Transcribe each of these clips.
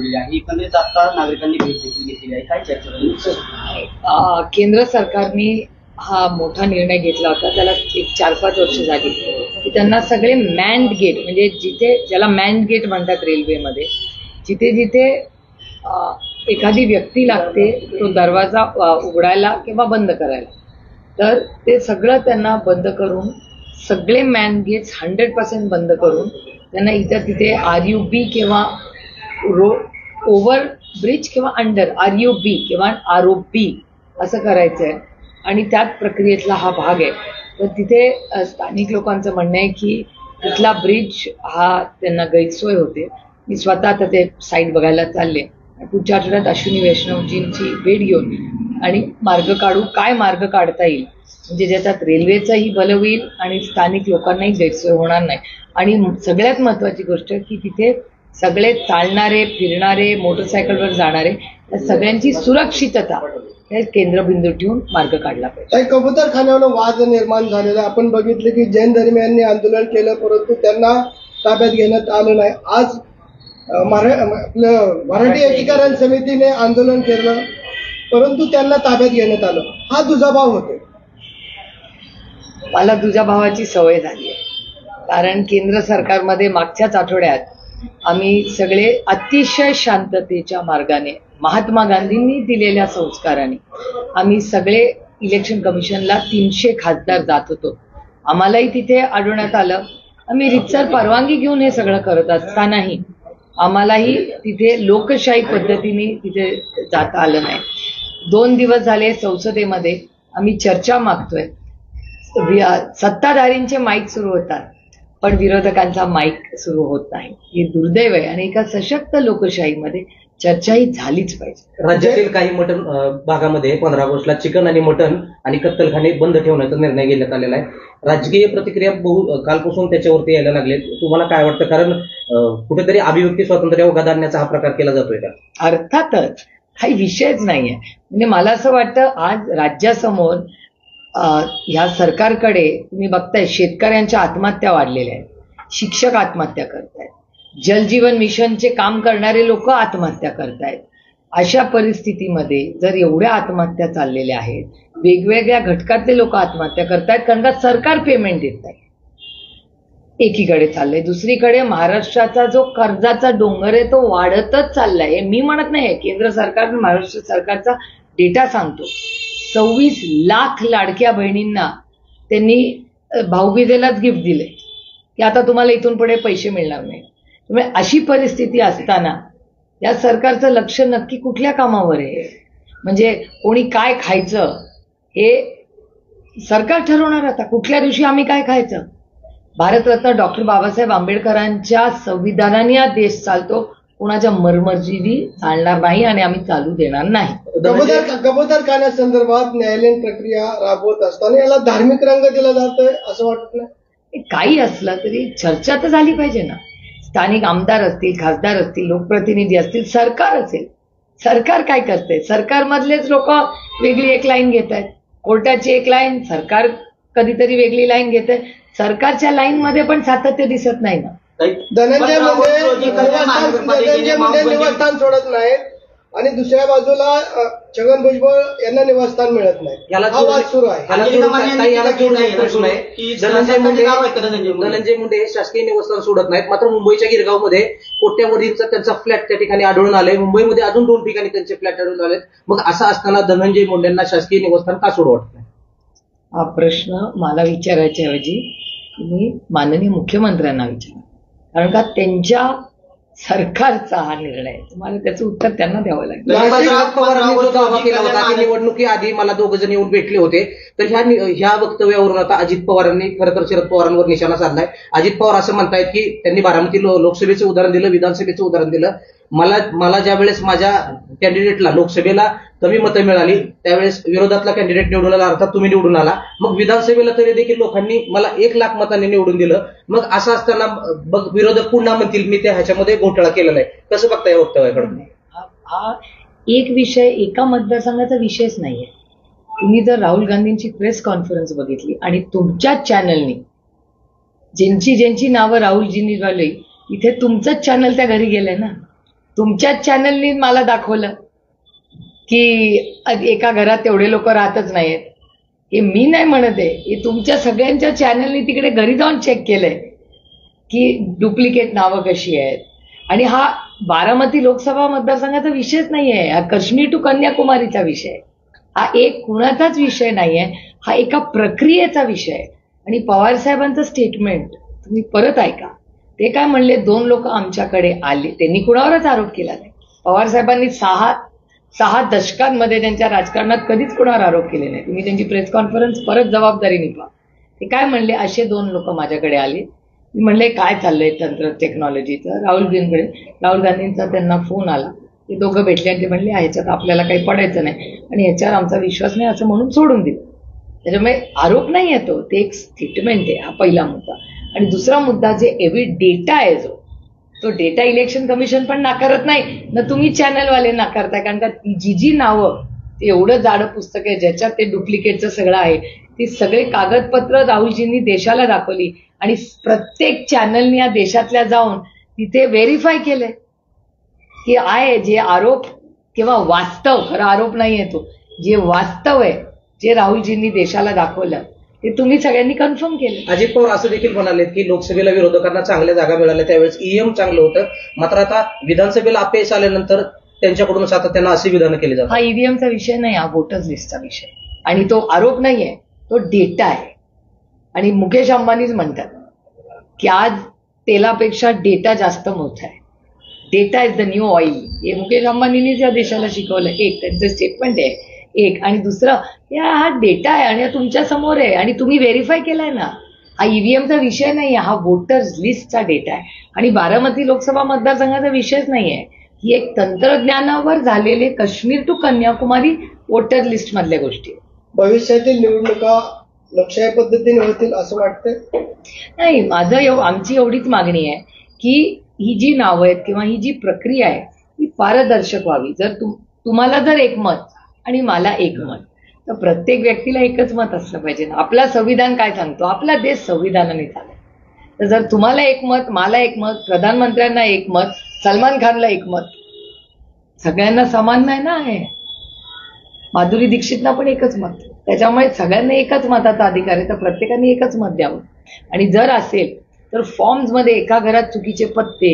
ठेवलेली आहे. एकंदरीत आता नागरिकांनी भेट देखील घेतलेली आहे. काय चर्चा झाली? केंद्र सरकारने हा मोठा निर्णय घेतला होता, त्याला एक 4-5 वर्ष झाली की त्यांना सगळे मॅन्ड गेट, म्हणजे जिथे ज्याला मॅन्ड गेट म्हणतात रेल्वेमध्ये, जिथे जिथे एखादी व्यक्ती लागते तो दरवाजा उघडायला किंवा बंद करायला, तर ते सगळं त्यांना बंद करून, सगळे मॅन गेट्स 100% बंद करून त्यांना इथं तिथे RUB किंवा ओव्हर ब्रिज किंवा अंडर RUB किंवा ROB असं करायचं आहे. आणि त्याच प्रक्रियेतला हा भाग आहे. तर तिथे स्थानिक लोकांचं म्हणणं आहे की तिथला ब्रिज हा त्यांना गैरसोय होते. मी स्वतः आता ते साईट बघायला चालले. पुढच्या आठवड्यात अश्विनी वैष्णवजींची भेट घेऊन आणि मार्ग काढू, काय मार्ग काढता येईल, म्हणजे ज्याच्यात रेल्वेचंही भलं होईल आणि स्थानिक लोकांनाही गैरसोय होणार नाही. आणि सगळ्यात महत्वाची गोष्ट की तिथे सगळे चालणारे, फिरणारे, मोटरसायकलवर जाणारे, या सगळ्यांची सुरक्षितता हे केंद्रबिंदू ठेवून मार्ग काढला पाहिजे. कबूतरखान्यावर वाद निर्माण झालेला आपण बघितले की जैन धर्मियांनी आंदोलन केलं, परंतु त्यांना ताब्यात घेण्यात आलं नाही. आज आपलं मराठी एकीकरण समितीने आंदोलन केलं, परंतु त्यांना ताब्यात घेण्यात आलं. हा दुजाभाव होतो. मला दुजाभावाची सवय झाली आहे, कारण केंद्र सरकारमध्ये मागच्याच आठवड्यात आम्ही सगळे अतिशय शांततेच्या मार्गाने, महात्मा गांधींनी दिलेल्या संस्काराने आम्ही सगळे इलेक्शन कमिशनला 300 खासदार जात होतो. आम्हालाही तिथे आढळण्यात आलं, आम्ही रितसर परवानगी घेऊन हे सगळं करत असतानाही आम्हालाही तिथे लोकशाही पद्धतीने तिथे जाता आलं नाही. 2 दिवस झाले संसदेमध्ये आम्ही चर्चा मागतोय. सत्ताधारींचे माईक सुरू होतात, पण विरोधकांचा माईक सुरू होत नाही. हे दुर्दैव आहे. आणि एका सशक्त लोकशाहीमध्ये चर्चा ही झालीच पाहिजे. राज्यातील काही मटण भागामध्ये 15 ऑगस्टला चिकन आणि मटण आणि कत्तलखाने बंद ठेवण्याचा निर्णय घेण्यात आलेला आहे. राजकीय प्रतिक्रिया कालपासून त्याच्यावरती यायला लागले. तुम्हाला काय वाटतं? कारण कुठेतरी अभिव्यक्ती स्वातंत्र्य अवघात आणण्याचा हा प्रकार केला जातोय का? अर्थातच काही विषयच नाहीये. म्हणजे मला असं वाटतं आज राज्यासमोर ह्या सरकारकडे तुम्ही बघताय, शेतकऱ्यांच्या आत्महत्या वाढलेल्या आहेत, शिक्षक आत्महत्या करतायत, जलजीवन मिशनचे काम करणारे लोक आत्महत्या करतायत. अशा परिस्थितीमध्ये जर एवढ्या आत्महत्या चाललेल्या आहेत, वेगवेगळ्या घटकातले लोक आत्महत्या करतायत कारण का सरकार पेमेंट देत नाही, एकीकडे चाललंय. दुसरीकडे महाराष्ट्राचा जो कर्जाचा डोंगर आहे तो वाढतच चाललाय. हे मी म्हणत नाही, केंद्र सरकार, महाराष्ट्र सरकारचा डेटा सांगतो. 26 लाख लाडक्या बहिणींना त्यांनी भाऊबीजेलाच गिफ्ट दिले की आता तुम्हाला इथून पुढे पैसे मिळणार नाही. त्यामुळे अशी परिस्थिती असताना या सरकारचं लक्ष नक्की कुठल्या कामावर आहे? म्हणजे कोणी काय खायचं हे सरकार ठरवणार. आता कुठल्या दिवशी आम्ही काय खायचं? भारतरत्न डॉक्टर बाबासाहेब आंबेडकरांच्या संविधानाने हा देश चालतो, कोणाच्या मरमर्जीने चालणार नाही आणि आम्ही चालू देणार नाही. कबूतरखान्यासंदर्भात न्यायालयीन प्रक्रिया राबवत असताना याला धार्मिक रंग दिला जातोय असं वाटत नाही? काही असलं तरी चर्चा तर झाली पाहिजे ना. स्थानिक आमदार असतील, खासदार असतील, लोकप्रतिनिधी असतील, सरकार असेल. सरकार काय करते? सरकारमधलेच लोक वेगळी एक लाईन घेत आहेत, कोर्टाची एक लाईन, सरकार कधीतरी वेगळी लाईन घेत आहे. सरकारच्या लाईन मध्ये पण सातत्य दिसत नाही ना. धनंजय मुंडे निवासस्थान सोडत नाहीत आणि दुसऱ्या बाजूला छगन भुजबळ यांना निवासस्थान मिळत नाही. हा वाद सुरू आहे. धनंजय मुंडे हे शासकीय निवासस्थान सोडत नाहीत, मात्र मुंबईच्या गिरगावमध्ये कोट्यावधींचा त्यांचा फ्लॅट त्या ठिकाणी आढळून आलाय. मुंबईमध्ये अजून 2 ठिकाणी त्यांचे फ्लॅट आढळून आलेत. मग असं असताना धनंजय मुंडेंना शासकीय निवासस्थान का सोडू वाटत नाही? हा प्रश्न मला विचारायच्या ऐवजी तुम्ही माननीय मुख्यमंत्र्यांना विचारा, कारण का त्यांच्या सरकारचा हा निर्णय, तुम्हाला त्याचं उत्तर त्यांना द्यावं लागेल. शरद पवारांनी जो दावा केला होता की निवडणुकीआधी मला 2 जण येऊन भेटले होते, तर ह्या वक्तव्यावरून आता अजित पवारांनी खरं तर शरद पवारांवर निशाणा साधलाय. अजित पवार असं म्हणतायत की त्यांनी बारामती लोकसभेचं उदाहरण दिलं, विधानसभेचं उदाहरण दिलं. मला ज्या वेळेस माझ्या कॅन्डिडेटला लोकसभेला कमी मतं मिळाली त्यावेळेस विरोधातला कॅन्डिडेट निवडून आला, अर्थात तुम्ही निवडून आला. मग विधानसभेला तरी देखील लोकांनी मला 1 लाख मतांनी निवडून दिलं. मग असं असताना विरोधक पुन्हा म्हणतील मी त्या ह्याच्यामध्ये घोटाळा केलेला आहे. कसं बघता या वक्तव्याकडे? हा एक विषय एका मतदारसंघाचा विषयच नाहीये. तुम्ही जर राहुल गांधींची प्रेस कॉन्फरन्स बघितली आणि तुमच्याच चॅनलनी ज्यांची नावं राहुलजींनी लावली, इथे तुमचंच चॅनल त्या घरी गेलंय ना. तुमच्याच चॅनलनी मला दाखवलं की एका घरात एवढे लोक राहतच नाहीत. हे मी नाही म्हणत आहे, हे तुमच्या सगळ्यांच्या चॅनलनी तिकडे घरी जाऊन चेक केलंय की डुप्लिकेट नावं कशी आहेत. आणि हा बारामती लोकसभा मतदारसंघाचा विषयच नाहीये, हा काश्मीर टू कन्याकुमारीचा विषय आहे. हा एक कुणाचाच विषय नाहीये, हा एका प्रक्रियेचा विषय आहे. आणि पवार साहेबांचं स्टेटमेंट तुम्ही परत ऐका. ते काय म्हणले, 2 लोक आमच्याकडे आले, त्यांनी कुणावरच आरोप केला नाही. पवार साहेबांनी 6 दशकांमध्ये त्यांच्या राजकारणात कधीच कुणावर आरोप केले नाही. तुम्ही त्यांची प्रेस कॉन्फरन्स परत जबाबदारीने पहा. ते काय म्हणले, असे 2 लोक माझ्याकडे आले. मी म्हणले काय चाललंय टेक्नॉलॉजीचं. राहुल गांधींचा त्यांना फोन आला. ते दोघं भेटले आणि ते म्हणले ह्याच्यात आपल्याला काही पडायचं नाही आणि ह्याच्यावर आमचा विश्वास नाही असं म्हणून सोडून दिलं. त्याच्यामुळे आरोप नाही येतो, ते एक स्टेटमेंट आहे. हा पहिला मुद्दा. आणि दुसरा मुद्दा, जे डेटा आहे तो डेटा इलेक्शन कमिशन पण नाकारत नाही ना, तुम्ही चॅनलवाले नाकारताय. कारण का जी नावं, ते एवढं जाडं पुस्तक आहे ज्याच्यात ते डुप्लिकेटचं सगळं आहे, ती सगळे कागदपत्र राहुलजींनी देशाला दाखवली आणि प्रत्येक चॅनलने या देशातल्या जाऊन तिथे व्हेरीफाय केलंय की आहे जे आरोप किंवा वास्तव, खरा आरोप नाहीये तो, जे वास्तव आहे जे राहुलजींनी देशाला दाखवलं ते तुम्ही सगळ्यांनी कन्फर्म केलं. अजित पवार असं देखील म्हणाले की लोकसभेला विरोधकांना चांगल्या जागा मिळाल्या, त्यावेळेस ईएम चांगलं होतं, मात्र आता विधानसभेला अपयश आल्यानंतर त्यांच्याकडून सातत्यानं अशी विधानं केली जातात. हा ईव्हीएमचा विषय नाही, हा वोटर्स लिस्टचा विषय आणि तो आरोप नाहीये, तो डेटा आहे. आणि मुकेश अंबानीच म्हणतात की आज तेलापेक्षा डेटा जास्त मोठा आहे. Data is the new oil. हे मुकेश अंबानींनीच या देशाला शिकवलं. एक त्यांचं स्टेटमेंट आहे एक, आणि दुसरं हा डेटा आहे आणि तुमच्या समोर आहे आणि तुम्ही व्हेरीफाय केलाय ना. हा ईव्हीएमचा विषय नाही आहे, हा वोटर्स लिस्टचा डेटा आहे. आणि बारामती लोकसभा मतदारसंघाचा विषयच नाही आहे, ही एक तंत्रज्ञानावर झालेले Kashmir to Kanyakumari voter list मधल्या गोष्टी. भविष्यातील निवडणुका लोकशाही पद्धतीने होतील असं वाटतंय? नाही, आमची एवढीच मागणी आहे की ही जी नावं आहेत किंवा ही जी प्रक्रिया आहे ही पारदर्शक व्हावी. जर तुम्हाला जर एक मत आणि मला एक मत, तर प्रत्येक व्यक्तीला एकच मत असलं पाहिजे ना. आपला संविधान काय सांगतो, आपला देश संविधानाने चालतो. तर जर तुम्हाला एक मत, मला एक मत, प्रधानमंत्र्यांना एक मत, सलमान खानला एक मत, सगळ्यांना समान नाही ना आहे. माधुरी दीक्षितला पण एकच मत. त्याच्यामुळे सगळ्यांना एकच मताचा अधिकार आहे, तर प्रत्येकाने एकच मत द्यावं. आणि जर असेल तर फॉर्म्समध्ये एका घरात चुकीचे पत्ते,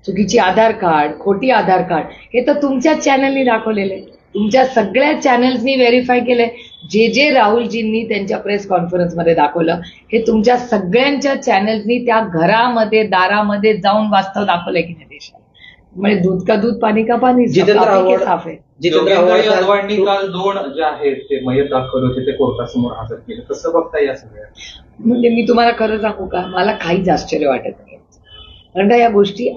चुकीची आधार कार्ड, खोटी आधार कार्ड, हे तर तुमच्याच चॅनलनी दाखवलेलं आहे. तुमच्या सगळ्या चॅनल्सनी व्हेरीफाय केलंय. जे राहुलजींनी त्यांच्या प्रेस कॉन्फरन्समध्ये दाखवलं हे तुमच्या सगळ्यांच्या चॅनल्सनी त्या घरामध्ये, दारामध्ये जाऊन वास्तव दाखवलंय की नाही देशाला. म्हणजे दूध का दूध, पाणी का पाणी, साफ आहे. यादवांनी काल 2 जे आहेत ते मयत दाखवले होते ते कोर्टासमोर हजर केले, कसं बघता या सगळ्या? म्हणजे मी तुम्हाला खरं सांगू का, मला काहीच आश्चर्य वाटत नाही. कारण का या गोष्टी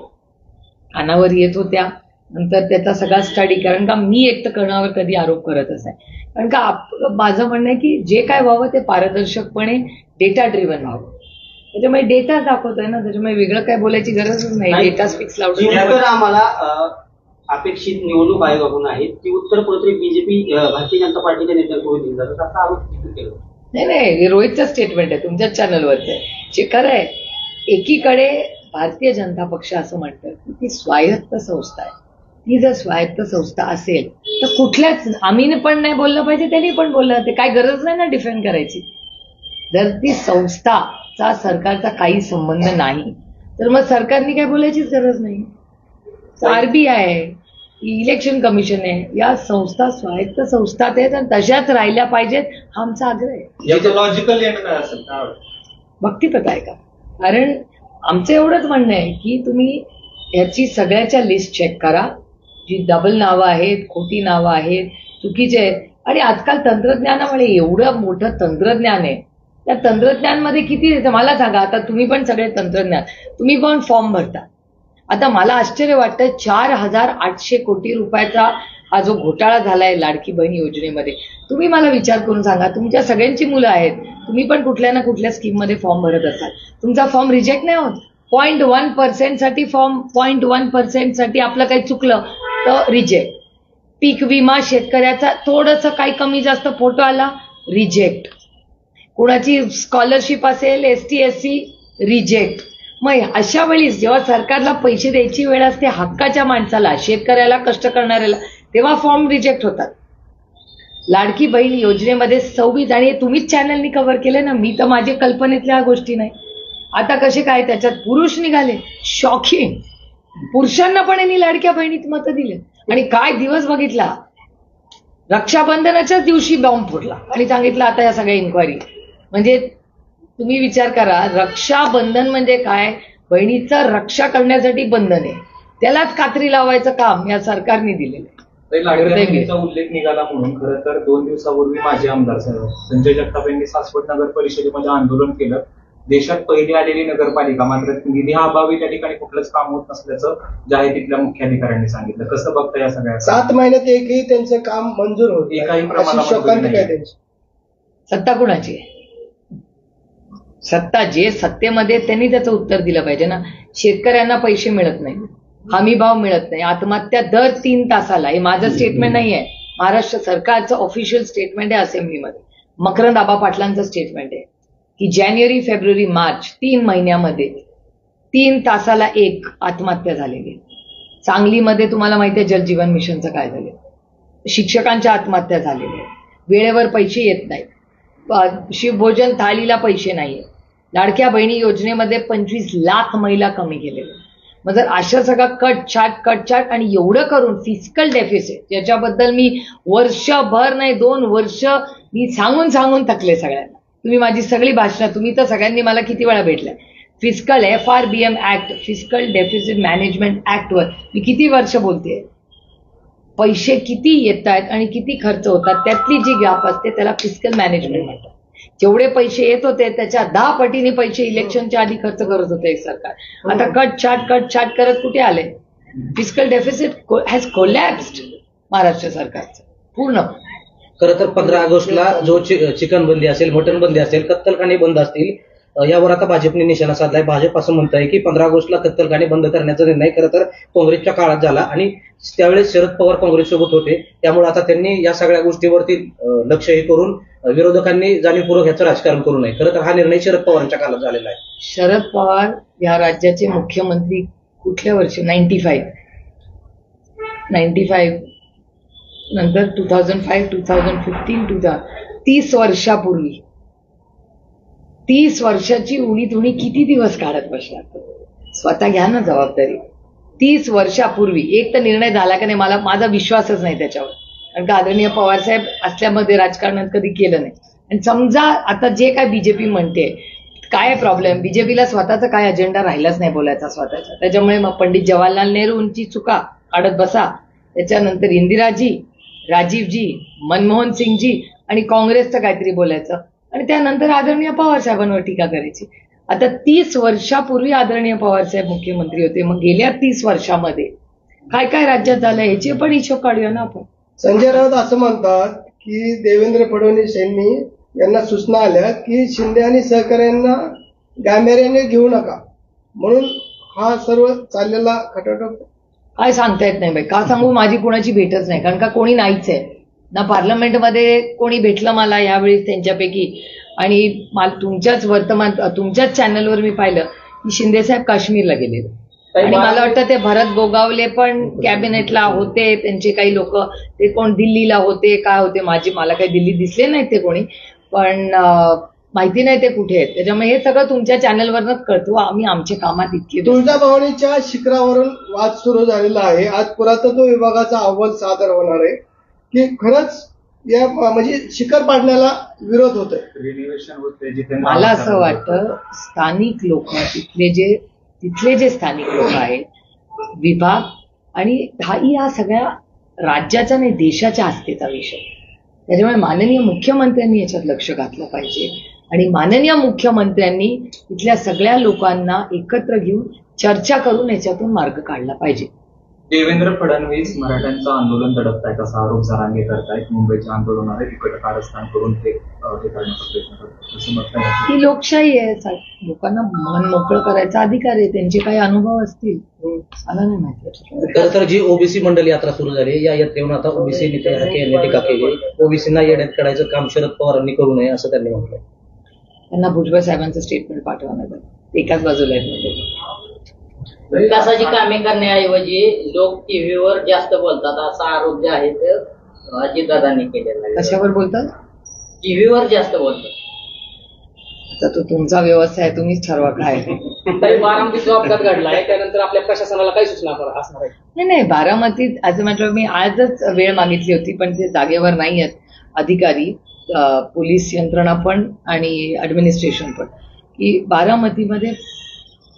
कानावर येत होत्या, नंतर त्याचा सगळा स्टडी, कारण का मी एक तर कोणावर कधी आरोप करतच नाही. कारण का माझं म्हणणं आहे की जे काय व्हावं ते पारदर्शकपणे डेटा ड्रिव्हन व्हावं. त्याच्यामुळे डेटा दाखवतोय ना, त्याच्यामुळे वेगळं काय बोलायची गरजच नाही. Data speaks loud. आम्हाला अपेक्षित निवडणूक आयोगाकडून आहेत की उत्तर पूर्वेतील बीजेपी भारतीय जनता पार्टीच्या नेत्यांकडून दिलं जातं, असा आरोप केला. नाही, हे रोहितचं स्टेटमेंट आहे, तुमच्याच चॅनलवरचं आहे. जे खरं आहे, एकीकडे भारतीय जनता पक्ष असं म्हणतं की ती स्वायत्त संस्था आहे. ती जर स्वायत्त संस्था असेल तर कुठल्याच, आम्ही पण नाही बोललं पाहिजे, त्यांनी पण बोललं, ते काय गरज नाही ना डिफेंड करायची. जर ती संस्थाचा सरकारचा काही संबंध नाही तर मग सरकारने काय बोलायचीच गरज नाही. आरबीआय आहे, इलेक्शन कमिशन आहे, या संस्था स्वायत्त संस्था आहेत आणि तशाच राहिल्या पाहिजेत, हा आमचा आग्रह आहे. याचं लॉजिकल एंड काय असेल भक्तीपत आहे का? कारण आमचं एवढंच म्हणणं आहे की तुम्ही याची सगळ्याच्या लिस्ट चेक करा. जी डबल नावं आहेत, खोटी नावं आहेत, चुकीचे आहेत. आणि आजकाल तंत्रज्ञानामुळे एवढं मोठं तंत्रज्ञान आहे, त्या तंत्रज्ञानमध्ये किती मला सांगा. आता तुम्ही पण सगळे तंत्रज्ञान, तुम्ही पण फॉर्म भरता. आता मला आश्चर्य वाटतं 4,800 कोटी रुपयाचा हा जो घोटाळा झालाय लाडकी बहीण योजनेमध्ये, तुम्ही मला विचार करून सांगा, तुमच्या सगळ्यांची मुलं आहेत, तुम्ही पण कुठल्या ना कुठल्या स्कीममध्ये फॉर्म भरत असाल, तुमचा फॉर्म रिजेक्ट नाही होत. 0.1% साठी फॉर्म, 0.1% साठी आपलं काही चुकलं तर रिजेक्ट. पीक विमा शेतकऱ्याचा थोडंसं काही कमी जास्त फोटो आला, रिजेक्ट. कुणाची स्कॉलरशिप असेल, ST SC, रिजेक्ट. मग अशा वेळीच जेव्हा सरकारला पैसे द्यायची वेळ असते हक्काच्या माणसाला, शेतकऱ्याला, कष्ट करणाऱ्याला, तेव्हा फॉर्म रिजेक्ट होतात. लाडकी बहीण योजनेमध्ये 26 आणि तुम्हीच चॅनलनी कव्हर केले ना, मी तर माझ्या कल्पनेतल्या गोष्टी नाही. आता कसे काय त्याच्यात पुरुष निघाले, शॉकिंग. पुरुषांना पण यांनी लाडक्या बहिणीत मतं दिले. आणि काय दिवस बघितला, रक्षाबंधनाच्याच दिवशी बॉम्ब फोडला आणि सांगितलं आता या सगळ्या इन्क्वायरी. म्हणजे तुम्ही विचार करा, रक्षाबंधन म्हणजे काय, बहिणीचं रक्षा करण्यासाठी बंधन आहे, त्यालाच कात्री लावायचं काम या सरकारने दिलेलं आहे. लाडक्या बहिणीचा उल्लेख निघाला म्हणून खरं तर 2 दिवसापूर्वी माजी आमदार संजय जगताप यांनी सासवड नगर परिषदेमध्ये आंदोलन केलं. देशात पहिली आलेली नगरपालिका, मात्र निधी अभावी त्या ठिकाणी कुठलंच काम होत नसल्याचं जाहीर तिथल्या मुख्याधिकाऱ्यांनी सांगितलं. कसं बघता या सगळ्या 7 महिन्यात एकही त्यांचं काम मंजूर होत एकाही प्रमाणात शोकांतिका आहे त्यांची. सत्ता कुणाची आहे? सत्ता जे सत्तेमध्ये त्यांनी त्याचं उत्तर दिलं पाहिजे ना. शेतकऱ्यांना पैसे मिळत नाही, हमी भाव मिळत नाही, आत्महत्या दर 3 तासाला. हे माझं स्टेटमेंट नाही आहे, महाराष्ट्र सरकारचं ऑफिशियल स्टेटमेंट आहे असेंब्लीमध्ये. मकरंद आबा पाटलांचं स्टेटमेंट आहे की जानेवारी, फेब्रुवारी, मार्च 3 महिन्यामध्ये 3 तासाला 1 आत्महत्या झालेली. सांगलीमध्ये तुम्हाला माहिती आहे जलजीवन मिशनचं काय झालं, शिक्षकांच्या आत्महत्या झालेल्या, वेळेवर पैसे येत नाहीत, शिवभोजन थाळीला पैसे नाहीये, लाडक्या बहिणी योजनेमध्ये 25 लाख महिला कमी गेलेल्या. मग जर अशा सगळं कटछाट आणि एवढं करून फिस्कल डेफिसिट, ज्याच्याबद्दल मी वर्षभर नाही 2 वर्ष मी सांगून थकले सगळ्यांना. तुम्ही माझी सगळी भाषणं, तुम्ही तर सगळ्यांनी मला किती वेळा भेटलाय. Fiscal FRBM act, fiscal deficit management ऍक्टवर मी किती वर्ष बोलते. पैसे किती येत आहेत आणि किती खर्च होतात त्यातली जी गॅप असते त्याला फिस्कल मॅनेजमेंट म्हणतात. जेवढे पैसे येत होते त्याच्या 10 पटीने पैसे इलेक्शनच्या आधी खर्च करत होते सरकार. आता कटछाट करत कुठे आले. फिस्कल डेफिसिट हॅज कोलॅप्स्ड महाराष्ट्र सरकारचं पूर्ण. खरं तर 15 ऑगस्टला जो चिकन बंदी असेल, मटन बंदी असेल, कत्तलखाने बंद असतील, यावर आता भाजपने निशाणा साधलाय. भाजप असं म्हणत आहे की 15 ऑगस्टला कत्तलखाने बंद करण्याचा निर्णय खरं तर काँग्रेसच्या काळात झाला आणि त्यावेळेस शरद पवार काँग्रेससोबत होते. त्यामुळे आता त्यांनी या सगळ्या गोष्टीवरती लक्ष हे करून विरोधकांनी जाणीवपूर्वक ह्याचं राजकारण करू नये. खरं तर हा निर्णय शरद पवारांच्या काळात झालेला आहे. शरद पवार या राज्याचे मुख्यमंत्री कुठल्या वर्षी? 95 नंतर 2005, 2015, 30 वर्षापूर्वी. 30 वर्षाची उणी किती दिवस काढत बसलात? स्वतः घ्या ना जबाबदारी. 30 वर्षापूर्वी एक तर निर्णय झाला का नाही, मला माझा विश्वासच नाही त्याच्यावर. कारण का आदरणीय पवारसाहेब असल्यामध्ये राजकारणात कधी केलं नाही. आणि समजा आता जे काय बीजेपी म्हणते, काय प्रॉब्लेम, बीजेपीला स्वतःचा काय अजेंडा राहिलाच नाही बोलायचा स्वतःचा. त्याच्यामुळे मग पंडित जवाहरलाल नेहरूंची चुका काढत बसा, त्याच्यानंतर इंदिराजी, राजीवजी, मनमोहन सिंगजी आणि काँग्रेसचं काहीतरी बोलायचं आणि त्यानंतर आदरणीय पवार साहेबांवर टीका करायची. आता 30 वर्षापूर्वी आदरणीय पवार साहेब मुख्यमंत्री होते. मग गेल्या 30 वर्षामध्ये काय काय राज्यात झालं याचे पण हिशोब काढूया ना आपण. संजय राऊत असं म्हणतात की देवेंद्र फडणवीस यांना सूचना आल्या की शिंदे आणि सहकाऱ्यांना गांभीर्याने घेऊ नका, म्हणून हा सर्व चाललेला खटाटोप. काय सांगता येत नाही बाई. का सांगू, माझी कोणाची भेटच नाही. कारण का कोणी नाहीच आहे ना. पार्लमेंटमध्ये कोणी भेटलं मला यावेळी त्यांच्यापैकी. आणि मला तुमच्याच चॅनलवर मी पाहिलं की शिंदेसाहेब काश्मीरला गेले. आणि मला वाटतं ते भरत गोगावले पण कॅबिनेटला होते, त्यांचे काही लोक, ते कोण दिल्लीला होते, काय होते, मला काही दिल्ली दिसले नाहीत ते कोणी, पण माहिती नाही ते कुठे आहेत. त्याच्यामुळे हे सगळं तुमच्या चॅनलवरच कळतो. आम्ही आमच्या कामात इतके. तुळजाभवानीच्या शिखरावरून वाद सुरू झालेला आहे. आज पुरातत्व विभागाचा अहवाल सादर होणार आहे की खरंच या म्हणजे शिखर पाडण्याला विरोध होतोय. रिनोव्हेशन होते. मला असं वाटतं स्थानिक लोक, तिथले जे स्थानिक लोक आहेत, विभाग आणि या सगळ्या राज्याचा नाही देशाच्या आस्थेचा विषय. त्याच्यामुळे माननीय मुख्यमंत्र्यांनी याच्यात लक्ष घातलं पाहिजे आणि माननीय मुख्यमंत्र्यांनी इथल्या सगळ्या लोकांना एकत्र घेऊन चर्चा करून याच्यातून मार्ग काढला पाहिजे. देवेंद्र फडणवीस मराठ्यांचं आंदोलन दडपतायत असा आरोप जरांगे करतायत. मुंबईच्या आंदोलनाला तिकट कारस्थान करून ते करण्याचा प्रयत्न करतात. ही लोकशाही आहे. लोकांना मन मोकळं करायचा अधिकार आहे. त्यांचे काही अनुभव असतील, मला नाही माहिती. खरं तर जी ओबीसी मंडल यात्रा सुरू झाली, या यात्रेहून आता ओबीसी नेते यांनी टीका केली. ओबीसींना येड्यात काढायचं काम शरद पवारांनी करू नये असं त्यांनी म्हटलंय. त्यांना भुजबळ साहेबांचं स्टेटमेंट पाठवण्यात एकाच बाजूला आहे. विकासाची कामे करण्याऐवजी लोक टीव्हीवर जास्त बोलतात असा आरोप जे आहे ते अजितदादांनी केलेला आहे. कशावर बोलतात? टीव्हीवर जास्त बोलतात. आता तो तुमचा व्यवसाय आहे, तुम्हीच ठरवा काय. तरी बारामतीचा अपघात घडलाय त्यानंतर आपल्या प्रशासनाला काय सूचना असणार आहे? नाही, बारामतीत असं म्हटलं, मी आजच वेळ मागितली होती पण ते जागेवर नाही आहेत अधिकारी, पोलीस यंत्रणा पण आणि ऍडमिनिस्ट्रेशन पण, की बारामतीमध्ये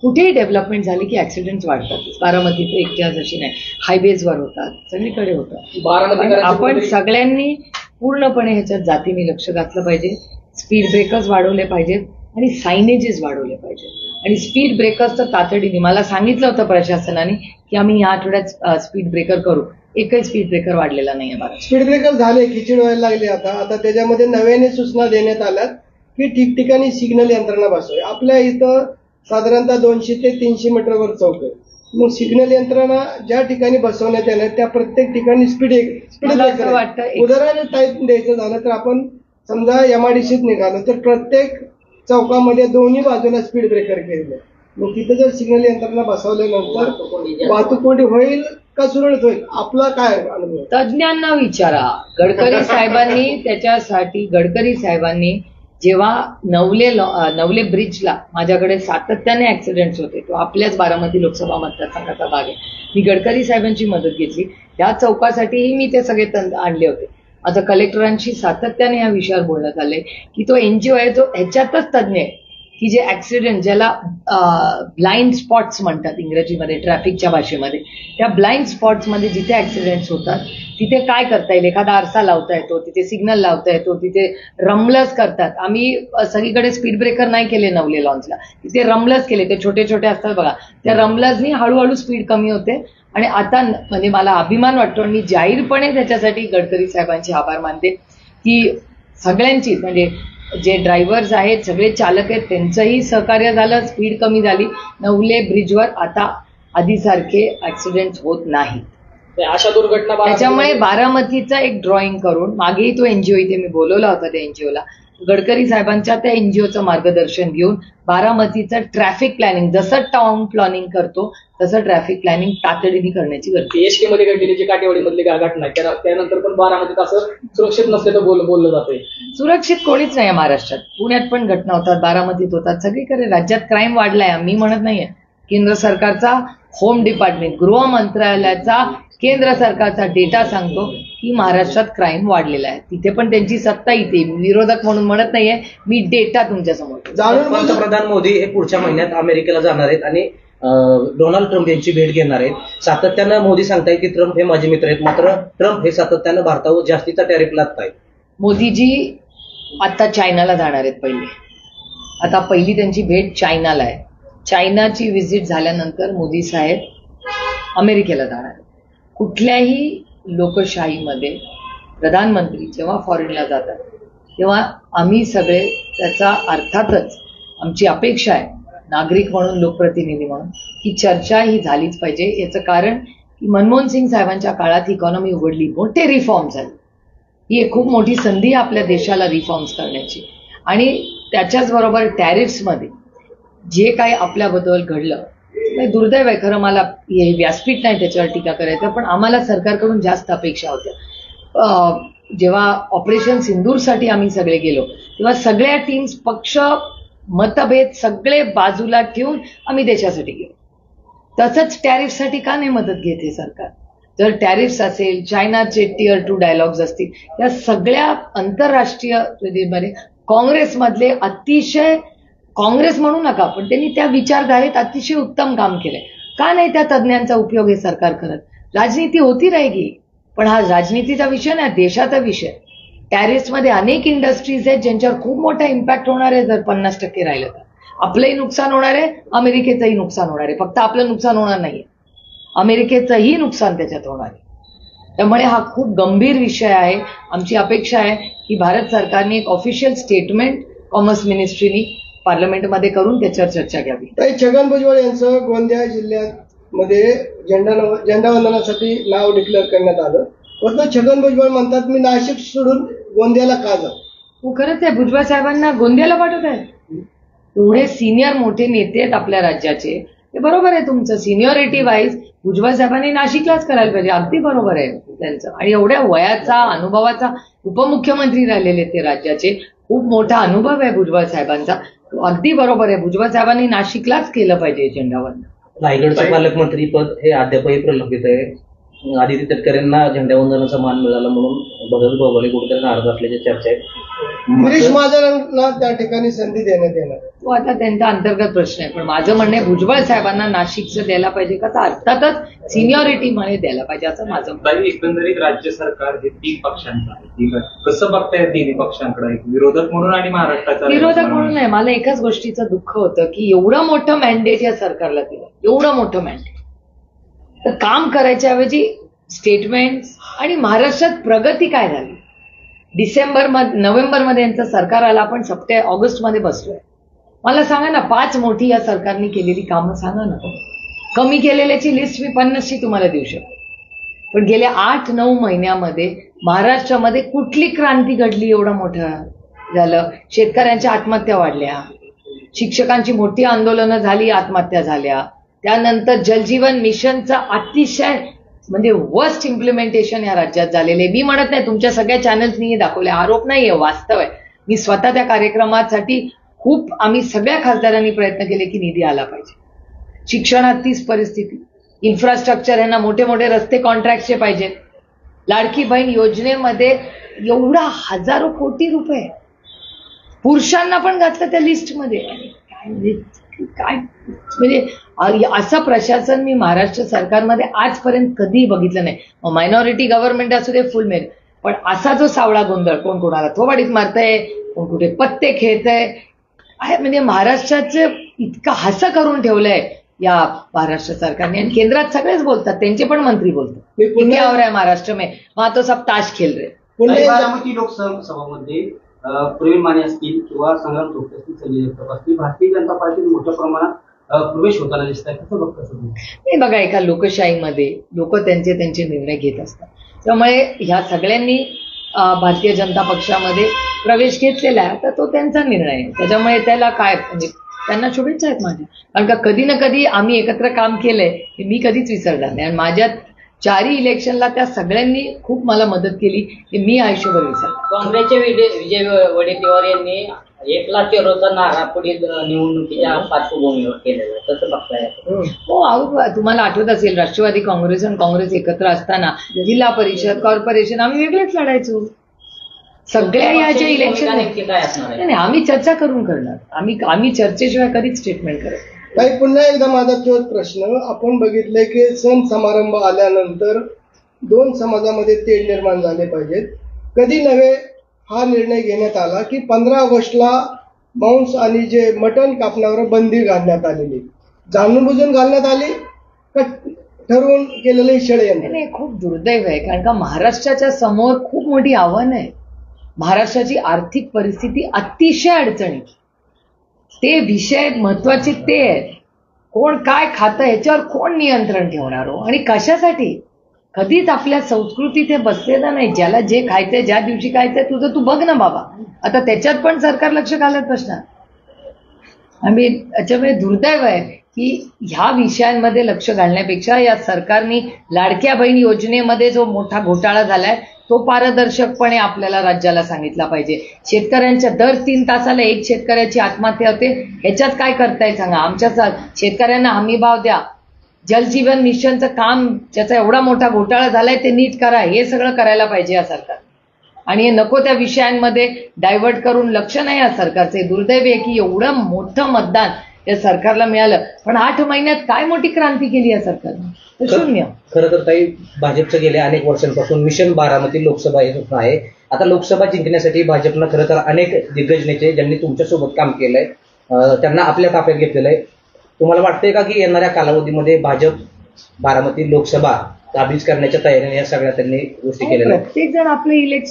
कुठेही डेव्हलपमेंट झाली की ऍक्सिडेंट वाढतात. बारामतीत एकट्याच अशी नाही, हायवेजवर होतात, सगळीकडे होतात. आपण सगळ्यांनी पूर्णपणे ह्याच्यात जातीने लक्ष घातलं पाहिजे. स्पीड ब्रेकर्स वाढवले पाहिजेत आणि सायनेजेस वाढवले पाहिजे. आणि स्पीड ब्रेकर्स तर तातडीने, मला सांगितलं होतं प्रशासनाने की आम्ही या आठवड्यात स्पीड ब्रेकर करू, एकही स्पीड ब्रेकर वाढलेला नाहीये. बारा स्पीड ब्रेकर झाले, खिचडी व्हायला लागली. आता त्याच्यामध्ये नव्याने सूचना देण्यात आल्यात की ठिकठिकाणी सिग्नल यंत्रणा बसवावी. आपल्या इथं साधारणतः 200 ते 300 मीटरवर चौक आहे. मग सिग्नल यंत्रणा ज्या ठिकाणी बसवण्यात येणार त्या प्रत्येक ठिकाणी स्पीड असं वाटतं. उदाहरण टाईप द्यायचं झालं तर आपण समजा एमआयडीसीत निघालो तर प्रत्येक चौकामध्ये दोन्ही बाजूला स्पीड ब्रेकर केले. मग तिथं जर सिग्नल यंत्रणा बसवल्यानंतर वाहतूक कोंडी होईल का सुरळीत होईल, आपला काय अनुभव? तज्ज्ञांना विचारा. गडकरी साहेबांनी जेव्हा नवले ब्रिजला माझ्याकडे सातत्याने ऍक्सिडेंट्स होते, तो आपल्याच बारामती लोकसभा मतदारसंघाचा भाग आहे, मी गडकरी साहेबांची मदत घेतली. त्या चौकासाठीही मी ते सगळे आणले होते. आता कलेक्टरांशी सातत्याने या विषयावर बोलण्यात आलंय की तो एनजीओ आहे जो ह्याच्यातच तज्ज्ञ आहे की जे ऍक्सिडेंट, ज्याला ब्लाइंड स्पॉट्स म्हणतात इंग्रजीमध्ये, ट्रॅफिकच्या भाषेमध्ये, त्या ब्लाइंड स्पॉट्समध्ये जिथे ऍक्सिडेंट्स होतात तिथे काय करता येईल, एखादा आरसा लावता येतो, तिथे सिग्नल लावता येतो, तिथे रम्बलर्स करतात. आम्ही सगळीकडे स्पीड ब्रेकर नाही केले नवले लॉन्चला, तिथे रम्बलर्स केले. ते छोटे छोटे असतात बघा, त्या रम्बलर्सनी हळूहळू स्पीड कमी होते. आणि आता म्हणजे मला अभिमान वाटतो आणि मी जाहीरपणे त्याच्यासाठी गडकरी साहेबांचे आभार मानते की सगळ्यांची, म्हणजे जे ड्रायव्हर्स आहेत, सगळे चालक आहेत, त्यांचंही सहकार्य झालं, स्पीड कमी झाली. नवले ब्रिजवर आता आधीसारखे ऍक्सिडेंट होत नाही. अशा दुर्घटना त्याच्यामुळे बारामतीचा एक ड्रॉइंग करून, मागेही तो एनजीओ इथे मी बोलवला होता, त्या एनजीओला गडकरी साहेबांच्या त्या एनजीओचं मार्गदर्शन घेऊन बारामतीचं ट्रॅफिक प्लॅनिंग, जसं टाउन प्लॅनिंग करतो तसं ट्रॅफिक प्लॅनिंग तातडीने करण्याची गरज आहे. एसटी मध्ये घडलेली जी काटेवाडीमधली घटना आहे त्यानंतर पण बारामतीत असं सुरक्षित नसल्याचं बोललं जातंय. सुरक्षित कोणीच नाही महाराष्ट्रात. पुण्यात पण घटना होतात, बारामतीत होतात, सगळीकडे राज्यात क्राईम वाढलाय. मी म्हणत नाहीये. केंद्र सरकारचा होम डिपार्टमेंट, गृह मंत्रालयाचा केंद्र सरकारचा डेटा सांगतो की महाराष्ट्रात क्राईम वाढलेला आहे. तिथे पण त्यांची सत्ता इथे, विरोधक म्हणून म्हणत नाहीये मी, डेटा तुमच्या समोर. पंतप्रधान मोदी हे पुढच्या महिन्यात अमेरिकेला जाणार आहेत आणि डोनाल्ड ट्रम्प यांची भेट घेणार आहेत. सातत्यानं मोदी सांगतायत की ट्रम्प हे माझे मित्र आहेत, मात्र ट्रम्प हे सातत्यानं भारतावर जास्तीचा टॅरिफ लादतायत. मोदीजी आता चायनाला जाणार आहेत आता पहिली त्यांची भेट चायनाला आहे. चायनाची व्हिजिट झाल्यानंतर मोदी साहेब अमेरिकेला जाणार आहेत. कुठल्याही लोकशाहीमध्ये प्रधानमंत्री जेव्हा फॉरेनला जातात तेव्हा आम्ही सगळे त्याचा, अर्थातच आमची अपेक्षा आहे नागरिक म्हणून, लोकप्रतिनिधी म्हणून, की चर्चा ही झालीच पाहिजे. याचं कारण की मनमोहन सिंग साहेबांच्या काळात इकॉनॉमी उघडली, मोठे रिफॉर्म झाले. ही एक खूप मोठी संधी आहे आपल्या देशाला रिफॉर्म्स करण्याची. आणि त्याच्याच बरोबर टॅरिफ्समध्ये जे काही आपल्याबद्दल घडलं, दुर्दैव आहे खरं, मला हे व्यासपीठ नाही त्याच्यावर टीका करायचं, पण आम्हाला सरकारकडून जास्त अपेक्षा होत्या. जेव्हा ऑपरेशन सिंदूरसाठी आम्ही सगळे गेलो तेव्हा सगळ्या टीम्स, पक्ष, मतभेद सगळे बाजूला ठेवून आम्ही देशासाठी गेलो. तसंच टॅरिफसाठी का नाही मदत घेत हे सरकार? जर टॅरिफ्स असेल, चायनाचे Tier 2 डायलॉग्स असतील, या सगळ्या आंतरराष्ट्रीय मध्ये काँग्रेसमधले अतिशय, काँग्रेस म्हणू नका पण त्यांनी त्या विचारधारेत अतिशय उत्तम काम केलंय. का नाही त्या तज्ज्ञांचा उपयोग हे सरकार करत? राजनीती होती राहिली, पण हा राजनीतीचा विषय नाही, देशाचा विषय. टॅरिफ्समध्ये अनेक इंडस्ट्रीज आहेत ज्यांच्यावर खूप मोठा इम्पॅक्ट होणार आहे. जर 50% राहिलं तर आपलंही नुकसान होणार आहे, अमेरिकेचंही नुकसान होणार आहे. फक्त आपलं नुकसान होणार नाहीये, अमेरिकेचंही नुकसान त्याच्यात होणार आहे. त्यामुळे हा खूप गंभीर विषय आहे. आमची अपेक्षा आहे की भारत सरकारने एक ऑफिशियल स्टेटमेंट कॉमर्स मिनिस्ट्रीनी पार्लमेंटमध्ये करून त्याच्यावर चर्चा घ्यावी. छगन भुजबळ यांचं गोंदिया जिल्ह्यामध्ये झेंडावंदनासाठी नाव डिक्लेअर करण्यात आलं. परंतु छगन भुजबळ म्हणतात मी नाशिक सोडून गोंदियाला का जाऊ? खरंच आहे, भुजबळ साहेबांना गोंदियाला पाठवत आहे. एवढे सिनियर मोठे नेते आहेत आपल्या राज्याचे, ते बरोबर आहे तुमचं. सिनियरिटी वाईज भुजबळ साहेबांनी नाशिकलाच करायला पाहिजे. अगदी बरोबर आहे त्यांचं. आणि एवढ्या वयाचा अनुभवाचा उपमुख्यमंत्री राहिलेले ते राज्याचे, खूप मोठा अनुभव आहे भुजबळ साहेबांचा. अगदी बरोबर आहे. भुजबळ साहेबांनी नाशिकलाच केलं पाहिजे एजेंडावर. रायगडचं पालकमंत्री पद हे अद्यापही प्रलंबित आहे. आदित्य तटकरेंना झेंडावंदनाचा मान मिळाला म्हणून भगत गोगावले कुठेतरी नाराज असल्याची चर्चा आहे. गिरीश महाजनांना त्या ठिकाणी संधी देण्यात येणार. तो आता त्यांचा अंतर्गत प्रश्न आहे. पण माझं म्हणणं आहे भुजबळ साहेबांना नाशिकचं द्यायला पाहिजे का, तर अर्थातच सिनियरिटीमध्ये द्यायला पाहिजे असं माझं म्हणणं आहे. एकंदरीत राज्य सरकार हे 3 पक्षांचं आहे, ठीक आहे. कसं बघताय तिन्ही पक्षांकडे, विरोधक म्हणून आणि महाराष्ट्राचा विरोधक म्हणून नाही. मला एकाच गोष्टीचं दुःख होतं की एवढं मोठं मॅन्डेट या सरकारला दिलं, एवढं मोठं मॅन्डेट, तर काम करायच्या ऐवजी स्टेटमेंट्स आणि महाराष्ट्रात प्रगती काय झाली. नोव्हेंबरमध्ये यांचं सरकार आलं, आपण ऑगस्टमध्ये बसलोय. मला सांगा ना 5 मोठी या सरकारने केलेली कामं सांगा ना. कमी केलेल्याची लिस्ट मी 50ची तुम्हाला देऊ शकतो. पण गेल्या 8-9 महिन्यामध्ये महाराष्ट्रामध्ये कुठली क्रांती घडली एवढं मोठं झालं. शेतकऱ्यांच्या आत्महत्या वाढल्या, शिक्षकांची मोठी आंदोलनं झाली, आत्महत्या झाल्या. त्यानंतर जलजीवन मिशनचा अतिशय म्हणजे वर्स्ट इम्प्लिमेंटेशन या राज्यात झालेले. मी म्हणत नाही, तुमच्या सगळ्या चॅनल्सनी दाखवले, आरोप नाहीये, वास्तव आहे. मी स्वतः त्या कार्यक्रमासाठी आम्ही सगळ्या खासदारांनी प्रयत्न केले की निधी आला पाहिजे. शिक्षणात तीच परिस्थिती, इन्फ्रास्ट्रक्चर, यांना मोठे मोठे रस्ते कॉन्ट्रॅक्टचे पाहिजेत. लाडकी बहीण योजनेमध्ये एवढा हजारो कोटी रुपये पुरुषांना पण घातलं त्या लिस्टमध्ये. काय म्हणजे असं प्रशासन मी महाराष्ट्र सरकारमध्ये आजपर्यंत कधीही बघितलं नाही. मायनॉरिटी गव्हर्नमेंट असू दे, फुल मेरिट, पण असा जो सावळा गोंधळ, कोण कोणाला थोबाडीत मारतंय, कोण कुठे पत्ते खेळतंय, म्हणजे महाराष्ट्राचं इतकं हसं करून ठेवलंय या महाराष्ट्र सरकारने. आणि केंद्रात सगळेच बोलतात, त्यांचे पण मंत्री बोलतात इंडियावर आहे महाराष्ट्र में, मग तो सब ताश खेळ रे. बारामती लोकसभामध्ये प्रवीण माने असतील किंवा संग्राम थोपटे असतील, संजय जगताप असतील, भारतीय जनता पार्टीत मोठ्या प्रमाणात प्रवेश होताना दिसत आहे. कसं बघता तुम्ही? नाही बघा, एका लोकशाहीमध्ये लोक त्यांचे निर्णय घेत असतात. त्यामुळे ह्या सगळ्यांनी भारतीय जनता पक्षामध्ये प्रवेश घेतलेला आहे, तर तो त्यांचा निर्णय आहे. त्याच्यामुळे त्याला काय म्हणजे त्यांना शुभेच्छा आहेत माझ्या. कारण का कधी ना कधी आम्ही एकत्र काम केलंय हे मी कधीच विसरणार नाही. आणि माझ्या 4 इलेक्शनला त्या सगळ्यांनी खूप मला मदत केली हे मी आयुष्यभर विसरणार. काँग्रेसचे विजय वडेट्टीवार यांनी 1 लाख युरोचा नारा पुढील निवडणुकीच्या पार्श्वभूमीवर केलेला, तसं बघताय? हो, तुम्हाला आठवत असेल राष्ट्रवादी काँग्रेस आणि काँग्रेस एकत्र असताना जिल्हा परिषद, कॉर्पोरेशन आम्ही वेगळेच लढायचो. सगळ्या याचे इलेक्शन काय असणार आहे? नाही, आम्ही चर्चा करून करणार. आम्ही चर्चेशिवाय कधीच स्टेटमेंट करत. काही पुन्हा एकदा माझा तोच प्रश्न. आपण बघितलंय की सण समारंभ आल्यानंतर 2 समाजामध्ये तेढ निर्माण झाले पाहिजेत. कधी नव्हे हा निर्णय घेण्यात आला की 15 ऑगस्टला मांस आणि जे मटण कापण्यावर बंदी घालण्यात आलेली, जाणून बुजून घालण्यात आली का ठरवून केलेलं षडयंत्र? नाही, खूप दुर्दैव आहे. कारण का महाराष्ट्राच्या समोर खूप मोठी आव्हानं आहे. महाराष्ट्राची आर्थिक परिस्थिती अतिशय अडचणीत, ते विषय महत्वाचे ते आहेत. कोण काय खातं ह्याच्यावर कोण नियंत्रण ठेवणार हो, आणि कशासाठी? कधीच आपल्या संस्कृतीत हे बसलेलं नाही. ज्याला जे खायचंय, ज्या दिवशी खायचंय तुझं तू बघ ना बाबा. आता त्याच्यात पण सरकार लक्ष घालत बसणार. आम्ही त्याच्यामुळे दुर्दैव आहे की ह्या विषयांमध्ये लक्ष घालण्यापेक्षा या सरकारने लाडक्या बहीण योजनेमध्ये जो मोठा घोटाळा झालाय तो पारदर्शकपणे आपल्याला राज्याला सांगितला पाहिजे. शेतकऱ्यांच्या दर 3 तासाला 1 शेतकऱ्याची आत्महत्या होते, ह्याच्यात काय करताय सांगा. आमच्या शेतकऱ्यांना हमी भाव द्या. जलजीवन मिशनचं काम, ज्याचा एवढा मोठा घोटाळा झालाय ते नीट करा. हे सगळं करायला पाहिजे या सरकार. आणि नको त्या विषयांमध्ये डायव्हर्ट करून लक्ष नाही या सरकारचे. दुर्दैव आहे की एवढं मोठं मतदान या सरकारला मिळालं, पण 8 महिन्यात काय मोठी क्रांती केली या सरकारने? शून्य. खरं तर ताई, भाजपचं गेल्या अनेक वर्षांपासून मिशन बारामती लोकसभा हे स्वप्न आहे. आता लोकसभा जिंकण्यासाठी भाजपनं खरं तर अनेक दिग्गज नेते ज्यांनी तुमच्यासोबत काम केलंय त्यांना आपल्या ताफ्यात घेतलेलं आहे. तुम्हाला वाटतंय का की येणाऱ्या कालावधीमध्ये भाजप बारामती लोकसभा काबीज करण्याच्या तयारीने या सगळ्या त्यांनी गोष्टी केलेल्या? प्रत्येक जण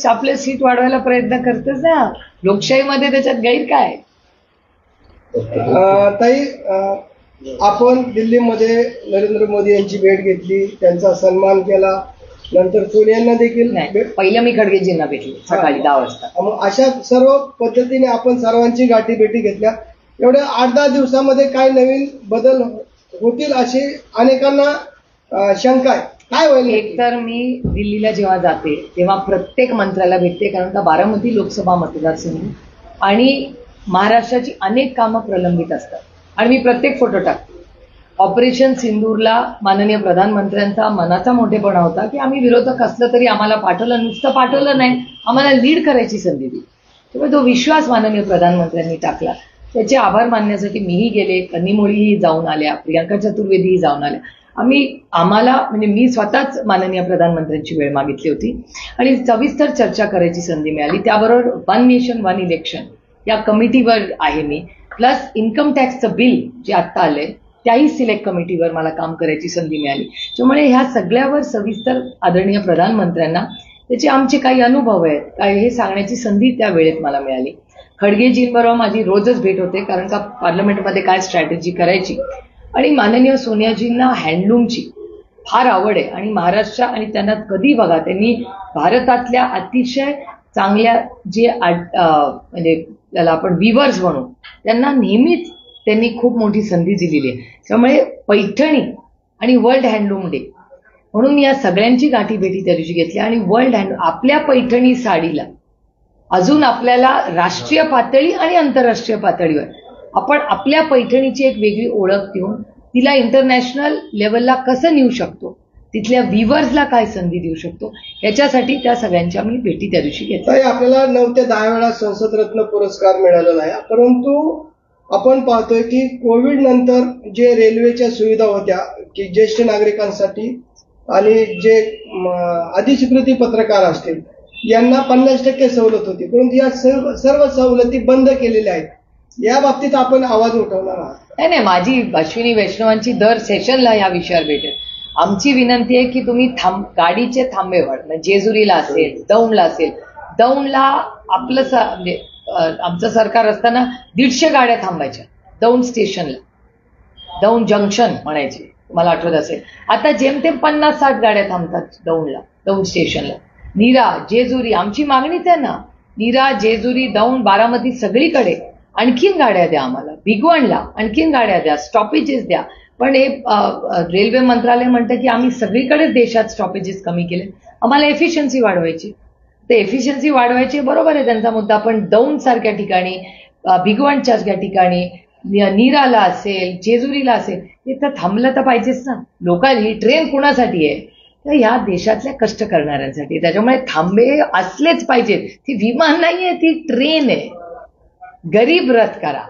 आपले सीट वाढवायला प्रयत्न करतच ना. लोकशाहीमध्ये त्याच्यात गैर काय? ताई, आपण दिल्लीमध्ये नरेंद्र मोदी यांची भेट घेतली, त्यांचा सन्मान केला, नंतर सोनियांना देखील. पहिलं मी खडगेजींना भेटली सकाळी 10 वाजता. मग अशा सर्व पद्धतीने आपण सर्वांची गाठी भेटी घेतल्या. एवढ्या 8-10 दिवसामध्ये काय नवीन बदल होतील अशी अनेकांना शंका आहे. काय होईल? एक तर मी दिल्लीला जेव्हा जाते तेव्हा प्रत्येक मंत्र्याला भेटते, कारण का बारामती लोकसभा मतदारसंघ आणि महाराष्ट्राची अनेक कामं प्रलंबित असतात आणि मी प्रत्येक फोटो टाकते. ऑपरेशन सिंदूरला माननीय प्रधानमंत्र्यांचा मनाचा मोठेपणा होता की आम्ही विरोधक असलं तरी आम्हाला पाठवलं, नुसतं पाठवलं नाही, आम्हाला लीड करायची संधी दिली. त्यामुळे तो विश्वास माननीय प्रधानमंत्र्यांनी टाकला. त्याचे आभार मानण्यासाठी मीही गेले, कन्नीमोळीही जाऊन आल्या, प्रियांका चतुर्वेदीही जाऊन आल्या. आम्हाला म्हणजे मी स्वतःच माननीय प्रधानमंत्र्यांची वेळ मागितली होती आणि सविस्तर चर्चा करायची संधी मिळाली. त्याबरोबर वन नेशन वन इलेक्शन या कमिटीवर आहे मी, प्लस इन्कम टॅक्सचं बिल जे आत्ता आलंय त्याही सिलेक्ट कमिटीवर मला काम करायची संधी मिळाली. त्यामुळे ह्या सगळ्यावर सविस्तर आदरणीय प्रधानमंत्र्यांना त्याचे आमचे काही अनुभव आहेत काय हे सांगण्याची संधी त्या वेळेत मला मिळाली. खडगेजींबरोबर माझी रोजच भेट होते, कारण का पार्लमेंटमध्ये काय स्ट्रॅटेजी करायची. आणि माननीय सोनियाजींना हँडलूमची फार आवड आहे आणि महाराष्ट्र आणि त्यांना कधी बघा त्यांनी भारतातल्या अतिशय चांगल्या जे म्हणजे त्याला आपण विवर्स म्हणू त्यांना नेहमीच त्यांनी खूप मोठी संधी दिलेली आहे. त्यामुळे पैठणी आणि वर्ल्ड हँडलूम डे म्हणून या सगळ्यांची गाठीभेटी त्या दिवशी घेतली आणि वर्ल्ड हँडलूम आपल्या पैठणी साडीला अजून आपल्याला राष्ट्रीय पातळी आणि आंतरराष्ट्रीय पातळीवर आपण आपल्या पैठणीची एक वेगळी ओळख देऊन तिला इंटरनॅशनल लेवलला कसं नेऊ शकतो, तिथल्या व्ह्युअर्सला काय संधी देऊ शकतो, याच्यासाठी त्या सगळ्यांच्या मी भेटी त्या दिवशी घेतल्या. आपल्याला 9 ते 10 वेळा संसद रत्न पुरस्कार मिळालेला आहे, परंतु आपण पाहतोय की कोविड नंतर जे रेल्वेच्या सुविधा होत्या की ज्येष्ठ नागरिकांसाठी आणि जे अधिस्वीकृती पत्रकार असतील यांना 50% सवलत होती, परंतु या सर्व सवलती बंद केलेल्या आहेत. या बाबतीत आपण आवाज उठवणार आहात? नाही, माझी अश्विनी वैष्णवांची दर सेशनला या विषयावर भेटेल. आमची विनंती आहे की तुम्ही गाडीचे थांबे वाढ, जेजुरीला असेल, दौंडला असेल, दौंडला आपलं म्हणजे आमचं सरकार असताना 150 गाड्या थांबायच्या दौंड स्टेशनला, दौंड जंक्शन म्हणायचे, मला आठवत असेल. आता जेमतेम 50-60 गाड्या थांबतात दौंडला, दौंड स्टेशनला. नीरा, जेजुरी, आमची मागणीच आहे ना, नीरा, जेजुरी, दौंड, बारामती सगळीकडे आणखीन गाड्या द्या आम्हाला, भिगवणला आणखीन गाड्या द्या, स्टॉपेजेस द्या. पण हे रेल्वे मंत्रालय म्हणतं की आम्ही सगळीकडेच देशात स्टॉपेजेस कमी केले, आम्हाला एफिशियन्सी वाढवायची. ते एफिशियन्सी वाढवायची बरोबर आहे त्यांचा मुद्दा, पण दौंड सारख्या ठिकाणी, भिगवणच्या ठिकाणी, नीराला असेल, जेजुरीला असेल, इथं थांबलं तर पाहिजेच ना. ही ट्रेन कुणासाठी आहे? तर ह्या देशातल्या कष्ट करणाऱ्यांसाठी. त्याच्यामुळे थांबे असलेच पाहिजेत. ती विमान नाहीये, ती ट्रेन आहे. गरीब रथ करा.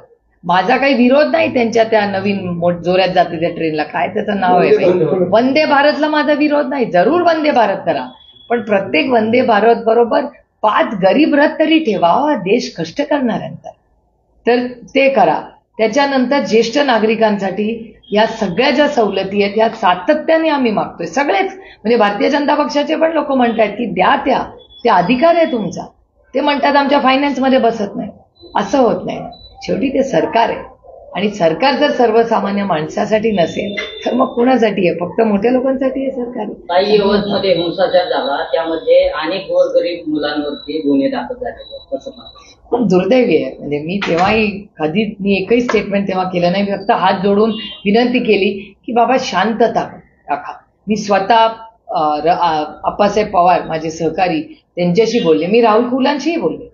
माझा काही विरोध नाही त्यांच्या त्या नवीन जोरात जाते त्या ट्रेनला, काय त्याचं नाव आहे, वंदे भारतला माझा विरोध नाही, जरूर वंदे भारत करा, पण प्रत्येक वंदे भारत बरोबर 5 गरीब रथ तरी ठेवा देश कष्ट करणाऱ्यांचा, तर ते करा. त्याच्यानंतर ज्येष्ठ नागरिकांसाठी या सगळ्या ज्या सवलती आहेत या सातत्याने आम्ही मागतोय. सगळेच म्हणजे भारतीय जनता पक्षाचे पण लोक म्हणतात की द्या, ते अधिकार आहे तुमचा. ते म्हणतात आमच्या फायनान्समध्ये बसत नाही. असं होत नाही. शेवटी ते सरकार आहे आणि सरकार जर सर्वसामान्य माणसासाठी नसेल तर मग कुणासाठी आहे? फक्त मोठ्या लोकांसाठी आहे सरकार. काही यवतमध्ये हिंसाचार झाला, त्यामध्ये अनेक गोरगरीब मुलांवरती गुन्हे दाखल झाले, कसं खूप दुर्दैवी आहे. म्हणजे मी तेव्हाही कधी एकही स्टेटमेंट तेव्हा केलं नाही. मी फक्त हात जोडून विनंती केली की बाबा शांतता राखा. मी स्वतः आप्पासाहेब पवार माझे सहकारी त्यांच्याशी बोलले, मी राहुल कुलांशीही बोलले.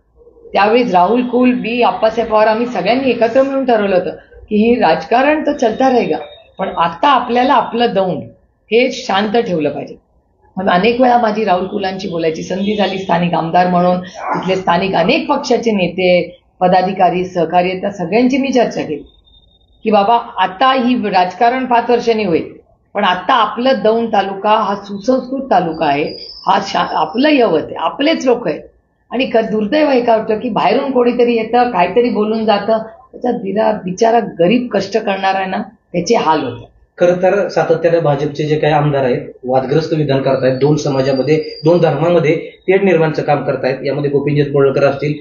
त्यावेळी राहुल कुल, मी, आप्पासाहेब पवार आम्ही सगळ्यांनी एकत्र मिळून ठरवलं होतं की ही राजकारण तर चलता रहेगा, पण आता आपल्याला आपलं दौंड हे शांत ठेवलं पाहिजे. मग अनेक वेळा माझी राहुल कुलांची बोलायची संधी झाली. स्थानिक आमदार म्हणून तिथले स्थानिक अनेक पक्षाचे नेते, पदाधिकारी, सहकारी, त्या सगळ्यांची मी चर्चा केली की बाबा आता ही राजकारण 5 वर्षांनी होईल, पण आता आपलं दौंड तालुका हा सुसंस्कृत तालुका आहे, हा आपलं यवत आहे, आपलेच लोक आहेत. आणि दुर्दैव आहे का वाटतं की बाहेरून कोणीतरी येतं, काहीतरी बोलून जातं, त्याचा बिचारा गरीब कष्ट करणारा ना त्याचे हाल होतात. खरं तर सातत्याने भाजपचे जे काही आमदार आहेत वादग्रस्त विधान करतायत, 2 समाजामध्ये, 2 धर्मामध्ये तेढ निर्माणचं काम करतायत. यामध्ये गोपीचंद पडळकर असतील,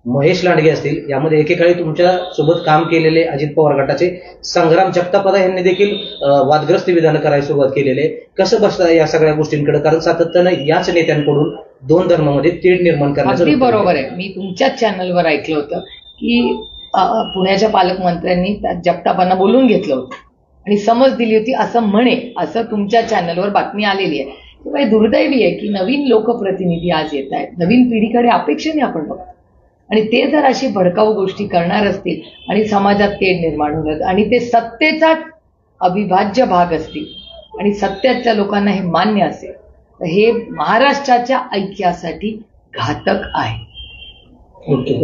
महेश लांडगे असतील, यामध्ये एकेकाळी तुमच्या सोबत काम केलेले अजित पवार गटाचे संग्राम जगतापदा यांनी देखील वादग्रस्त विधान करायला सुरुवात केलेली आहे. कसं बसतं या सगळ्या गोष्टींकडे? कारण सातत्यानं याच नेत्यांकडून 2 धर्मामध्ये तेढ निर्माण करण्याचं. अगदी बरोबर आहे. मी तुमच्याच चॅनलवर ऐकलं होतं की पुण्याच्या पालकमंत्र्यांनी जगतापांना बोलून घेतलं होतं आणि समज दिली होती असं म्हणे, असं तुमच्या चॅनलवर बातमी आलेली आहे. तेव्हा हे दुर्दैवी आहे की नवीन लोकप्रतिनिधी आज येत आहेत, नवीन पिढीकडे अपेक्षेने आपण बघतो आणि ते जर अशी भडकाऊ गोष्टी करणार असतील आणि समाजात तेढ निर्माण होणार आणि ते सत्तेचाच अविभाज्य भाग असतील आणि सत्याच्या लोकांना हे मान्य असेल तर हे महाराष्ट्राच्या ऐक्यासाठी घातक आहे. ओके.